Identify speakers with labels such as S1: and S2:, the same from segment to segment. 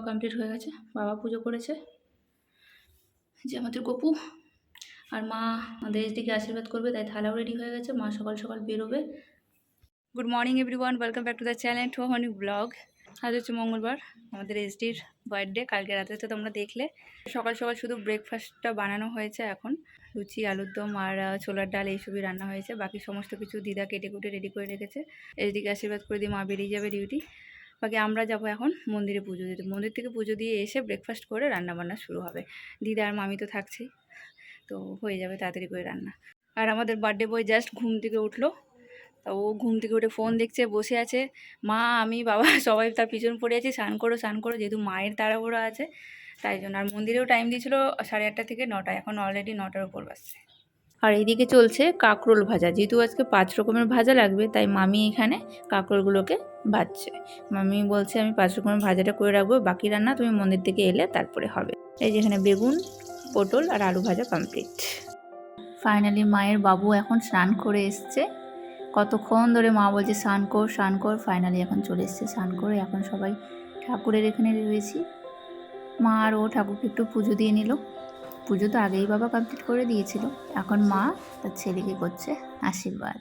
S1: Complete হয়ে গেছে, বাবা পুজো করেছে, যে আমাদের গপু আর মা আমাদের দিকে আশীর্বাদ করবে, তাই থালাও রেডি হয়ে গেছে, মা সকাল সকাল বেরোবে। Good morning everyone, welcome back to the channel to honey blog. আজ হচ্ছে মঙ্গলবার, আমাদের এসডির বার্থডে। কালকে রাতে তো তোমরা দেখলে সকাল সকাল শুধু ব্রেকফাস্টটা বানানো হয়েছে, এখন লুচি, আলুর দম আর ছোলার ডাল এইসবই রান্না হয়েছে। বাকি সমস্ত কিছু দিদা কেটে কুটে রেডি করে রেখেছে। এসডিকে আশীর্বাদ করে দিয়ে মা বেরিয়ে যাবে ডিউটি। বাকি আমরা যাব এখন মন্দিরে পুজো দিতে। মন্দির থেকে পুজো দিয়ে এসে ব্রেকফাস্ট করে রান্নাবান্না শুরু হবে। দিদা আর মামি তো থাকছেই, তো হয়ে যাবে তাড়াতাড়ি করে রান্না। আর আমাদের বার্থডে বয় জাস্ট ঘুম থেকে উঠলো, তা ও ঘুম থেকে উঠে ফোন দেখছে, বসে আছে। মা, আমি, বাবা সবাই তার পিছন পড়ে আছি, স্নান করো স্নান করো, যেহেতু মায়ের তাড়াহুড়ো আছে তাই জন্য। আর মন্দিরেও টাইম দিয়েছিল 8:30 থেকে 9টা, এখন অলরেডি 9টার উপর বাজছে। আর এইদিকে চলছে কাঁকরোল ভাজা। যেহেতু আজকে 5 রকমের ভাজা লাগবে, তাই মামি এখানে কাঁকরোলগুলোকে ভাজছে। মামি বলছে আমি 5 রকমের ভাজাটা করে রাখবো, বাকি রান্না তুমি মন্দির থেকে এলে তারপরে হবে। এই যেখানে বেগুন, পটল আর আলু ভাজা কমপ্লিট। ফাইনালি মায়ের বাবু এখন স্নান করে এসছে। কতক্ষণ ধরে মা বলছে স্নান কর স্নান কর, ফাইনালি এখন চলে এসছে স্নান করে। এখন সবাই ঠাকুরের এখানে রয়েছি। মা আর ও ঠাকুরকে একটু পুজো দিয়ে নিল। পুজো তো আগেই বাবা কমপ্লিট করে দিয়েছিল, এখন মা তার ছেলেকে করছে আশীর্বাদ।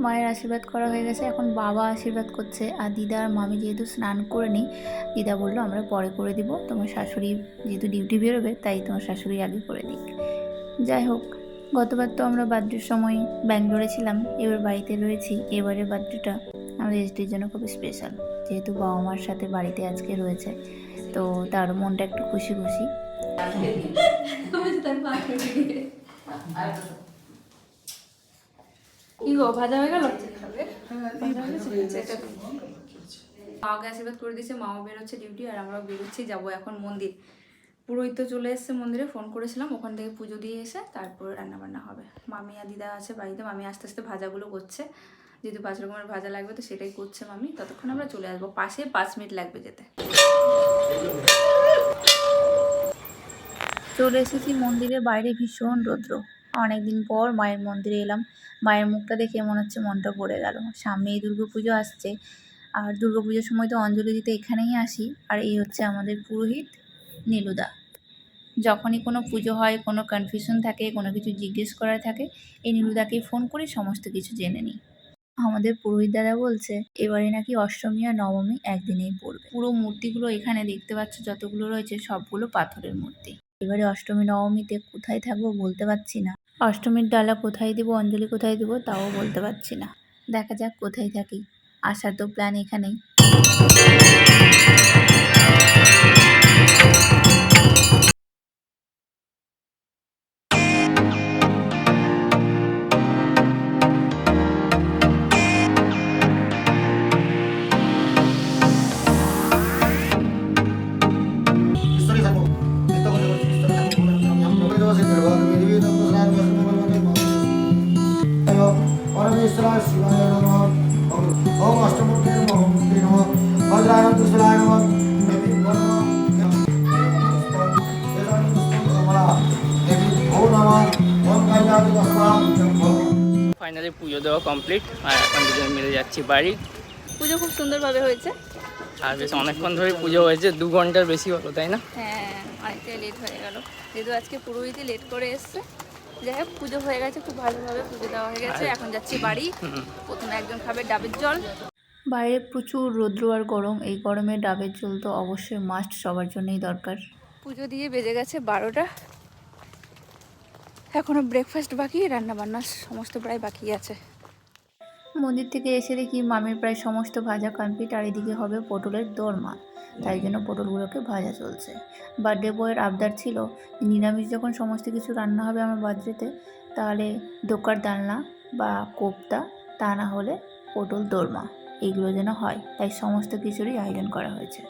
S1: মায়ের আশীর্বাদ করা হয়ে গেছে, এখন বাবা আশীর্বাদ করছে। আর দিদা আর মামি যেহেতু স্নান করে নি, দিদা বললো আমরা পরে করে দিব, তোমার শাশুড়ি যেহেতু ডিউটি বেরোবে তাই তোমার শাশুড়ি আগে করে দিক। যাই হোক, গতবার তো আমরা বার্থডের সময় ব্যাঙ্গালোরে ছিলাম, এবার বাড়িতে রয়েছি। এবারের বার্থডেটা আমাদের এসডির জন্য খুব স্পেশাল, যেহেতু বাবা মার সাথে বাড়িতে আজকে রয়েছে, তো তার মনটা একটু খুশি খুশি। কি গো, ভাজা হয়ে গেল? মাকে আশীর্বাদ করে দিয়েছে, মাও বেরোচ্ছে ডিউটি আর আমরাও বেরোচ্ছি, যাবো এখন মন্দির। পুরোহিত তো চলে এসছে মন্দিরে, ফোন করেছিলাম, ওখান থেকে পুজো দিয়ে এসে তারপর রান্নাবান্না হবে। মামি আর দিদা আছে বাড়িতে, মামি আস্তে আস্তে ভাজাগুলো করছে, যেহেতু 5 রকমের ভাজা লাগবে তো সেটাই করছে মামি। ততক্ষণ আমরা চলে আসবো, পাশে 5 মিনিট লাগবে যেতে। চলে এসেছি মন্দিরে, বাইরে ভীষণ রৌদ্র। অনেকদিন পর মায়ের মন্দিরে এলাম, মায়ের মুখটা দেখে মনে হচ্ছে মনটা ভরে গেল। সামনেই দুর্গাপুজো আসছে, আর দুর্গাপুজোর সময় তো অঞ্জলি দিতে এখানেই আসি। আর এই হচ্ছে আমাদের পুরোহিত নীলুদা। যখনই কোনো পুজো হয়, কোনো কনফিউশন থাকে, কোনো কিছু জিজ্ঞেস করার থাকে, এই নীলুদাকেই ফোন করে সমস্ত কিছু জেনে নিই। আমাদের পুরোহিত দাদা বলছে এবারে নাকি অষ্টমী আর নবমী একদিনেই পড়বে। পুরো মূর্তিগুলো এখানে দেখতে পাচ্ছ যতগুলো রয়েছে সবগুলো পাথরের মূর্তি। এবারে অষ্টমী নবমীতে কোথায় থাকবো বলতে পারছি না, অষ্টমীর ডালা কোথায় দিব, অঞ্জলি কোথায় দিব তাও বলতে পারছি না। দেখা যাক কোথায় থাকি, আসার তো প্ল্যান এখানেই।
S2: ফাইনালি পুজো দেওয়া কমপ্লিট, আর এখন দুজন মিলে যাচ্ছি বাড়ি।
S1: পুজো খুব সুন্দরভাবে হয়েছে,
S2: আর বেশ অনেকক্ষণ ধরে পুজো হয়েছে, 2 ঘন্টার বেশি হলো তাই না?
S1: হ্যাঁ অনেকটাই লেট হয়ে গেল, যেহেতু আজকে পুরোহিতই লেট করে এসছে। যাই হোক, পুজো হয়ে গেছে, খুব ভালোভাবে পুজো দেওয়া হয়ে গেছে। এখন যাচ্ছি বাড়ি। প্রথমে একজন খাবে ডাবের জল। বাইরে প্রচুর রৌদ্র আর গরম, এই গরমে ডাবের জল তো অবশ্যই মাস্ট, সবার জন্যই দরকার। পুজো দিয়ে বেজে গেছে 12টা, এখনও ব্রেকফাস্ট বাকি, রান্নাবান্না সমস্ত প্রায় বাকি আছে। মন্দির থেকে এসে দেখি মামির প্রায় সমস্ত ভাজা কমপ্লিট, আর এদিকে হবে পটলের দোরমা। তাই জন্য পটলগুলোকে ভাজা চলছে। বার্থডে বয়ের আবদার ছিল নিরামিষ যখন সমস্ত কিছু রান্না হবে আমার বার্থডেতে, তাহলে দোকার ডালনা বা কোপ্তা, তা না হলে পটল দোরমা, এইগুলো যেন হয়, তাই সমস্ত কিছুরই আয়োজন করা হয়েছে।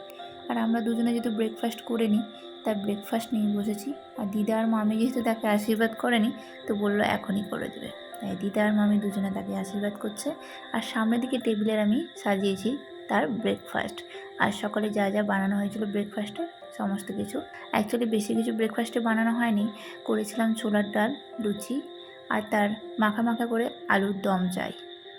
S1: আর আমরা দুজনে যেহেতু ব্রেকফাস্ট করে নিই, তাই ব্রেকফাস্ট নিয়ে বসেছি। আর দিদা আর মামি যেহেতু তাকে আশীর্বাদ করেনি, তো বললো এখনই করে দেবে, তাই দিদা আর মামি দুজনে তাকে আশীর্বাদ করছে। আর সামনের দিকে টেবিলের আমি সাজিয়েছি তার ব্রেকফাস্ট। আর সকালে যা যা বানানো হয়েছিল ব্রেকফাস্টে সমস্ত কিছু, অ্যাকচুয়ালি বেশি কিছু ব্রেকফাস্টে বানানো হয়নি, করেছিলাম ছোলার ডাল, লুচি, আর তার মাখা মাখা করে আলুর দম চাই,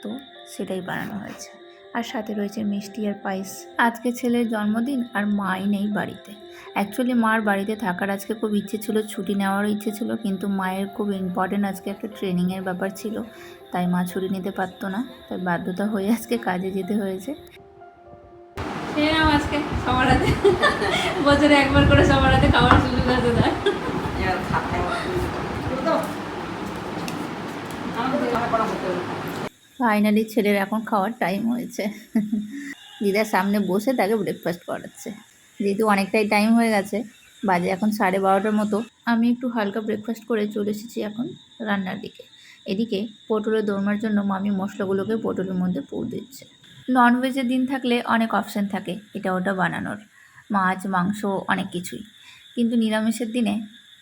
S1: তো সেটাই বানানো হয়েছে। আর সাথে রয়েছে মিষ্টি আর পায়েস। আজকে ছেলের জন্মদিন আর মাই নেই বাড়িতে। অ্যাকচুয়ালি মার বাড়িতে থাকার আজকে খুব ইচ্ছে ছিল, ছুটি নেওয়ারও ইচ্ছে ছিল, কিন্তু মায়ের খুব ইম্পর্টেন্ট আজকে একটা ট্রেনিংয়ের ব্যাপার ছিল, তাই মা ছুটি নিতে পারতো না, তাই বাধ্যতা হয়ে আজকে কাজে যেতে হয়েছে। আজকে সবার হাতে বছরে একবার করে সবার হাতে খাওয়ার সুযোগ আছে তার। ফাইনালি ছেলের এখন খাওয়ার টাইম হয়েছে। দিদার সামনে বসে তাকে ব্রেকফাস্ট করাচ্ছে। যেহেতু অনেকটাই টাইম হয়ে গেছে, বাজে এখন 12:30 মতো, আমি একটু হালকা ব্রেকফাস্ট করে চলে এসেছি এখন রান্নার দিকে। এদিকে পটলের দোরমার জন্য মামি মশলাগুলোকে পটলের মধ্যে পুর দিচ্ছে। ননভেজের দিন থাকলে অনেক অপশান থাকে এটা ওটা বানানোর, মাছ মাংস অনেক কিছুই, কিন্তু নিরামিষের দিনে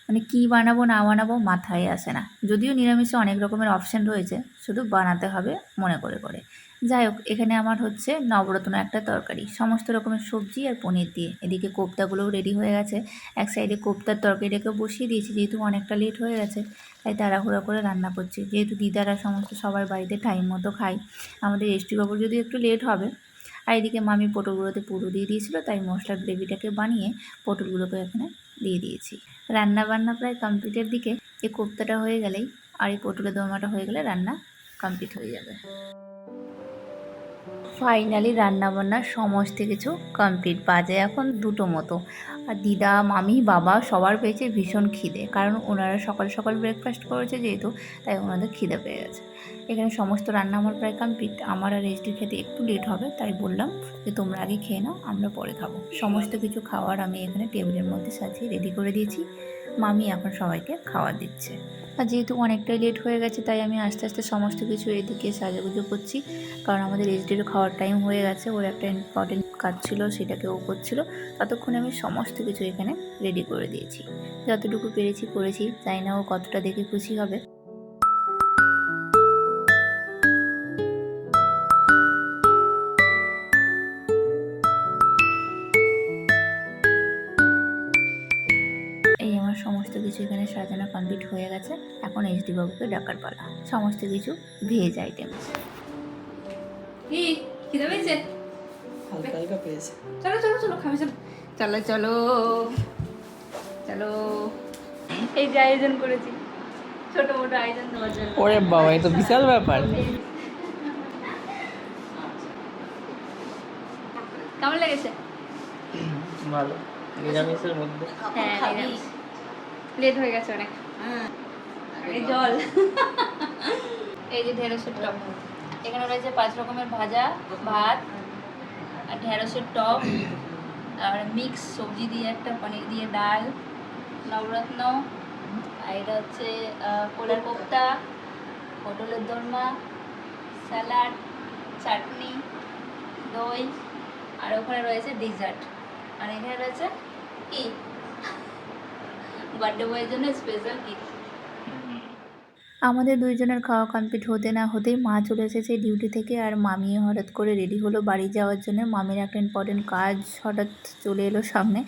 S1: মানে কী বানাবো না বানাবো মাথায় আসে না। যদিও নিরামিষে অনেক রকমের অপশান রয়েছে, শুধু বানাতে হবে মনে করে করে। যাই হোক, এখানে আমার হচ্ছে নবরত্ন একটা তরকারি, সমস্ত রকমের সবজি আর পনির দিয়ে। এদিকে কোপ্তাগুলোও রেডি হয়ে গেছে, এক সাইডে কোপ্তার তরকারিটাকে বসিয়ে দিয়েছি, যেহেতু অনেকটা লেট হয়ে গেছে তাই তাড়াহুড়ো করে রান্না করছি। যেহেতু দিদারা সমস্ত সবার বাড়িতে টাইম মতো খাই, আমাদের এসটিবাবুর যদি একটু লেট হবে। আর এদিকে মামি পটলগুলোতে পুরো দিয়ে দিয়েছিলো, তাই মশলার গ্রেভিটাকে বানিয়ে পটলগুলোকে এখানে দিয়ে দিয়েছি। রান্না বান্না প্রায় কমপ্লিটের দিকে, এই কোপ্তাটা হয়ে গেলেই আর এই পটলের দোরমাটা হয়ে গেলে রান্না কমপ্লিট হয়ে যাবে। ফাইনালি রান্নাবান্না সমস্ত কিছু কমপ্লিট, বাজে এখন 2টো মতো। আর দিদা মামি বাবা সবার পেয়েছে ভীষণ খিদে, কারণ ওনারা সকাল সকাল ব্রেকফাস্ট করেছে যেহেতু, তাই ওনাদের খিদে পেয়ে গেছে। এখানে সমস্ত রান্না আমার প্রায় কমপ্লিট, আমার আর রেস্টির খেতে একটু লেট হবে, তাই বললাম যে তোমরা আগে খেয়ে নাও, আমরা পরে খাবো। সমস্ত কিছু খাওয়ার আমি এখানে টেবিলের মধ্যে সাজিয়ে রেডি করে দিয়েছি, মামি এখন সবাইকে খাওয়া দিচ্ছে। আর যেহেতু অনেকটাই লেট হয়ে গেছে, তাই আমি আস্তে আস্তে সমস্ত কিছু এদিকে সাজাগুজো করছি, কারণ আমাদের এসডিরও খাওয়ার টাইম হয়ে গেছে, ওর একটা ইম্পর্টেন্ট কাজ ছিল সেটাকে ও করছিল। ততক্ষণে আমি সমস্ত কিছু এখানে রেডি করে দিয়েছি, যতটুকু পেরেছি করেছি, জানি না ও কতটা দেখে খুশি হবে। এই আমার সমস্ত কিছু এখানে সাজানো কমপ্লিট হয়ে গেছে, এখন এইচডি বাবুকে ডাকার পালা। সমস্ত কিছু ভেজ আইটেম। কি খিদে পেয়েছে?
S2: হালকা হালকা পেয়েছে।
S1: চলো চলো চলো খাবে, চলো চলো চলো চলো। এই যে আয়োজন করেছি, ছোট মোটো আয়োজন দেওয়ার জন্য।
S2: ওরে বাবা, এ তো বিশাল ব্যাপার।
S1: কেমন লেগেছে?
S2: ভালো, নিরামিষের মধ্যে।
S1: হ্যাঁ নিরামিষ, লেট হয়ে গেছে অনেক। এই জল। এই যে ঢেঁড়সের টক, এখানে রয়েছে 5 রকমের ভাজা, ভাত আর ঢেঁড়সের টক, আর মিক্স সবজি দিয়ে একটা পনির দিয়ে ডাল, নবরত্ন, আর এটা হচ্ছে কোলার কোপ্তা, পটলের দোরমা, স্যালাড, চাটনি, দই, আর ওখানে রয়েছে ডিজার্ট। আর এখানে রয়েছে কি বার্থডে বয়ের জন্য স্পেশাল গিফট। আমাদের দুইজনের খাওয়া কমপ্লিট হতে না হতেই মা চলে এসেছে ডিউটি থেকে, আর মামিও হঠাৎ করে রেডি হলো বাড়ি যাওয়ার জন্য। মামির একটা ইম্পর্টেন্ট কাজ হঠাৎ চলে এলো সামনে,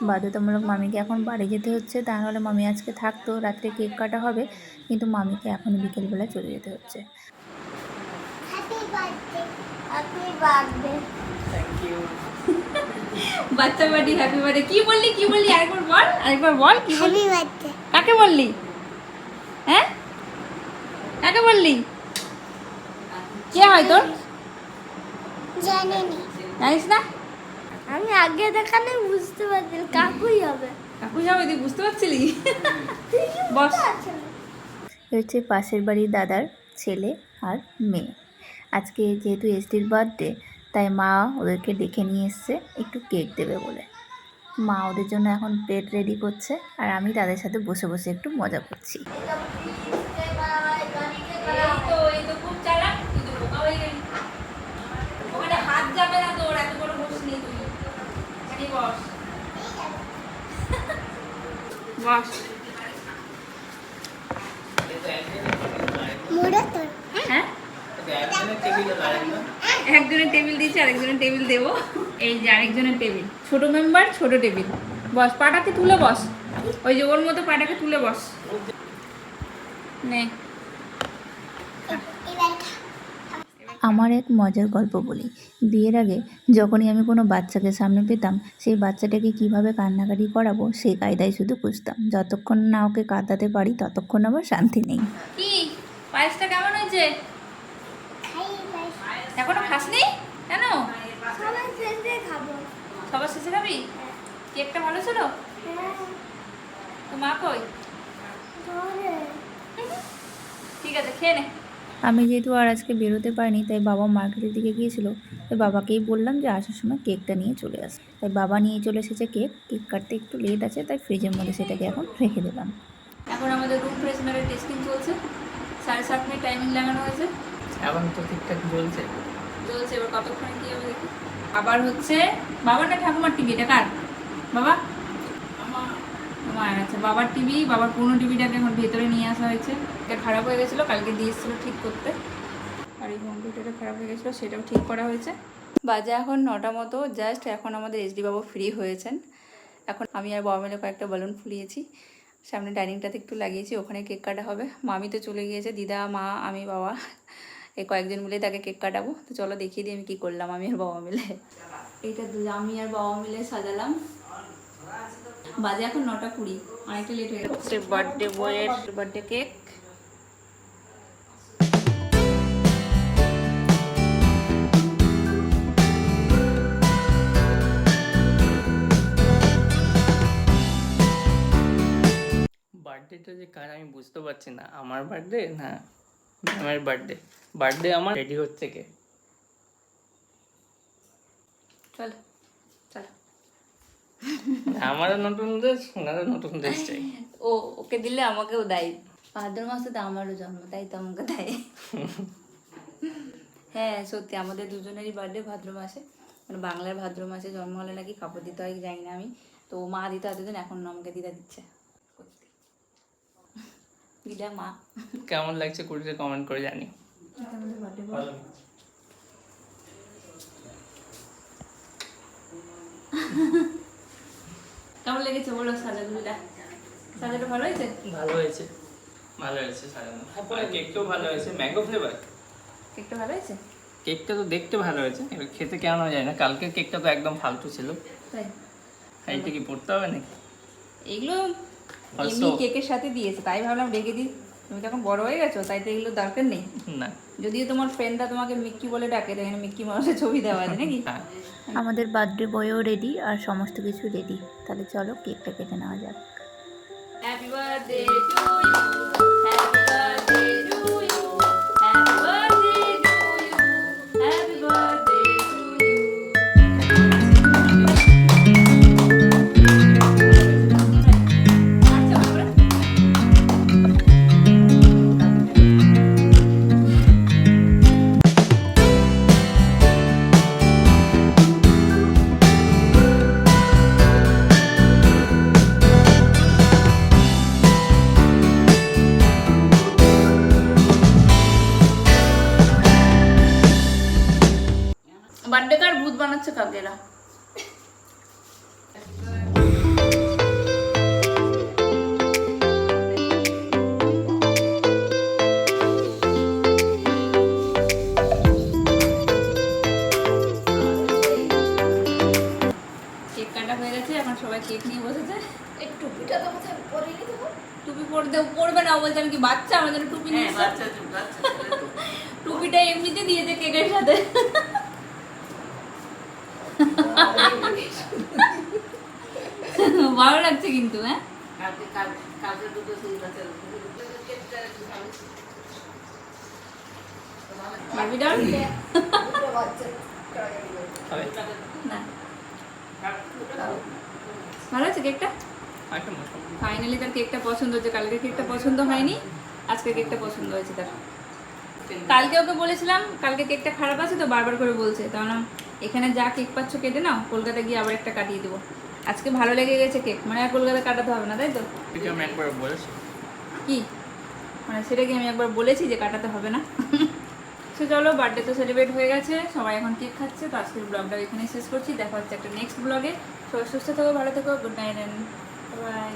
S1: বাধ্যতামূলক মামিকে এখন বাড়ি যেতে হচ্ছে, তা নাহলে মামি আজকে থাকতো, রাত্রে কেক কাটা হবে, কিন্তু মামিকে এখন বিকেলবেলা চলে যেতে হচ্ছে। বাচ্চা বাড়ি হ্যাপি বার্থডে। কি বললি কি বললি আরেকবার বল, আরেকবার বল কি বললি? কাকে বললি? হ্যাঁ কাকে বললি? কে হয় তোর? জানিস না?
S3: আমি আগে দেখালে বুঝতে পারছি কাকুই হবে।
S1: কাকুই হবে, তুই বুঝতে পারছিলি? বস। হচ্ছে পাশের বাড়ির দাদার ছেলে আর মেয়ে। আজকে যেহেতু এসডির বার্থডে, তাই মা ওদেরকে ডেকে নিয়ে এসছে একটু কেক দেবে বলে। মা ওদের জন্য এখন প্লেট রেডি করছে আর আমি তাদের সাথে বসে বসে একটু মজা করছি।
S3: হ্যাঁ
S1: একজনের টেবিল দিয়েছি আরেকজনের টেবিল দেবো। এই যে আরেকজনের টেবিল, ছোট মেম্বার ছোট টেবিল। বস, পাটাকে তুলে বস, ওই যে ওর মতো পাটাকে তুলে বস। নে আমার এক মজার গল্প বলি। বিয়ের আগে যখনই আমি কোনো বাচ্চাকে সামনে পেতাম, সেই বাচ্চাটাকে কিভাবে কান্নাকাটি করাবো সেই কায়দায় শুধু খুঁজতাম। যতক্ষণ না ওকে কাঁদাতে পারি ততক্ষণ আমার শান্তি নেই। কি পায়েসটা কেমন হয়েছে? এখনো খাসনি কেন? সবার শেষে খাবি? কেকটা ভালো ছিল? তো মা কই? ঠিক আছে, খেয়ে নে। আমি যেহেতু আর আজকে বেরোতে পারিনি, তাই বাবা মার্কেটের দিকে গিয়েছিল। তাই বাবাকেই বললাম যে আসার সময় কেকটা নিয়ে চলে আস। তাই বাবা নিয়ে চলে এসেছে কেক। কেক কাটতে একটু লেট আছে, তাই ফ্রিজের মধ্যে সেটাকে এখন রেখে দিলাম। এখন আমাদের রুম ফ্রেশনারের টেস্টিং চলছে। 7:30 মিনিট টাইমিং লাগানো হয়েছে।
S2: এখন তো ঠিকঠাক চলছে।
S1: এবার কতক্ষণে কি হবে দেখি। আবার হচ্ছে বাবার না ঠাকুমার টিভি? এটা কার? বাবা মায়ের। আচ্ছা, বাবার টিভি, বাবার পুরনো টিভিটাকে এখন ভেতরে নিয়ে আসা হয়েছে। এটা খারাপ হয়ে গেছিলো, কালকে দিয়ে এসেছিলো ঠিক করতে। আর এই কম্পিউটারটা খারাপ হয়ে গেছিলো, সেটাও ঠিক করা হয়েছে। বাজে এখন 9টা মতো জাস্ট। এখন আমাদের SD বাবু ফ্রি হয়েছেন। এখন আমি আর বাবা মিলে কয়েকটা বালুন ফুলিয়েছি। সামনে ডাইনিংটাতে একটু লাগিয়েছি, ওখানে কেক কাটা হবে। মামি তো চলে গিয়েছে, দিদা, মা, আমি, বাবা এই কয়েকজন মিলে তাকে কেক কাটাবো। তো চলো দেখিয়ে দিই আমি কী করলাম আমি আর বাবা মিলে। এইটা আমি আর বাবা মিলে সাজালাম। বাজে এখন 9টা 20, অনেকটা লেট হয়ে গেছে। বার্থডে বয়ের বার্থডে কেক।
S2: বার্থডেটা যে কার আমি বুঝতে পারছি না, আমার বার্থডে না ম্যামের বার্থডে। বার্থডে আমার রেডি হচ্ছে কে?
S1: চল চল,
S2: আমারও নতুন ড্রেস, ওনারও নতুন ড্রেস চাই।
S1: ও ওকে দিলে আমাকেও দেয়। ভাদ্র মাসে তো আমারও জন্ম, তাই তো আমাকে দেয়। হ্যাঁ সত্যি, আমাদের দুজনেরই বার্থডে ভাদ্র মাসে, মানে বাংলার ভাদ্র মাসে জন্ম হলে নাকি কাপড় দিতে হয় জানি না আমি। তো মা দিতে এতদিন, এখন আমাকে দিদা দিচ্ছে। দিদা মা
S2: কেমন লাগছে কুড়িতে কমেন্ট করে জানি।
S1: কেমন লেগেছে বলো সাজাগুলোটা? সাজাটা ভালো হয়েছে?
S2: ভালো হয়েছে, ভালো হয়েছে সাজানো। আর কেকটাও ভালো হয়েছে, ম্যাঙ্গো ফ্লেভার।
S1: কেকটা ভালো হয়েছে?
S2: কেকটা তো দেখতে ভালো হয়েছে, এবার খেতে কেমন হয় যায় না। কালকের কেকটা তো একদম ফালতু ছিল।
S1: তাই
S2: এইটা কি পড়তে হবে নাকি?
S1: এগুলো এমনি কেকের সাথে দিয়েছে, তাই ভাবলাম রেখে দিই। তুমি তো এখন বড় হয়ে গেছো, তাই তো এগুলো দরকার নেই।
S2: না,
S1: যদিও তোমার ফ্রেন্ডরা তোমাকে মিক্কি বলে ডাকে, তাই মিক্কি মাউসের ছবি দেওয়া আছে নাকি? আমাদের বার্থডে বয়ও রেডি আর সমস্ত কিছু রেডি। তাহলে চলো কেকটা কেটে নেওয়া যাক। Happy birthday to you, happy birthday to you, happy birthday to you, happy birthday to you. Birthday কার ভূত বানাচ্ছে কাকেরা। কেক কাটা হয়ে গেছে, এখন সবাই কেক নিয়ে বসেছে। এই টুপিটা তো কোথায় পরে নি? দেখো টুপি পরবে না, বলছে আমি কি বাচ্চা, আমার জন্য টুপি নিয়ে টুপিটা এমনিতে দিয়েছে কেকের সাথে। ভালো লাগছে কিন্তু। হ্যাঁ বারবি ডল
S2: খাবে?
S1: না খাও। ভালো আছে কেকটা?
S2: আরেকটা মশলা।
S1: ফাইনালি তার কেকটা পছন্দ হয়েছে। কালকে কেকটা পছন্দ হয়নি, আজকে কেকটা পছন্দ হয়েছে তার। কালকে ওকে বলেছিলাম কালকে কেকটা খারাপ আছে তো বারবার করে বলছে, তাহলে এখানে যা কেক পাচ্ছ কেটে নাও, কলকাতা গিয়ে আবার একটা কাটিয়ে দেবো। আজকে ভালো লেগে গেছে কেক, মানে আর কলকাতা কাটাতে হবে না, তাই তো?
S2: এটা আমি একবার বলেছি।
S1: কি মানে সেটা কি আমি একবার বলেছি যে কাটাতে হবে না? সে চলো, বার্থডে তো সেলিব্রেট হয়ে গেছে, সবাই এখন কেক খাচ্ছে। তো আজকের ব্লগটা এখানে শেষ করছি, দেখা হচ্ছে একটা নেক্সট ব্লগে। সবাই সুস্থ থেকো, ভালো থেকো, গুড নাইট অ্যান্ড বাই।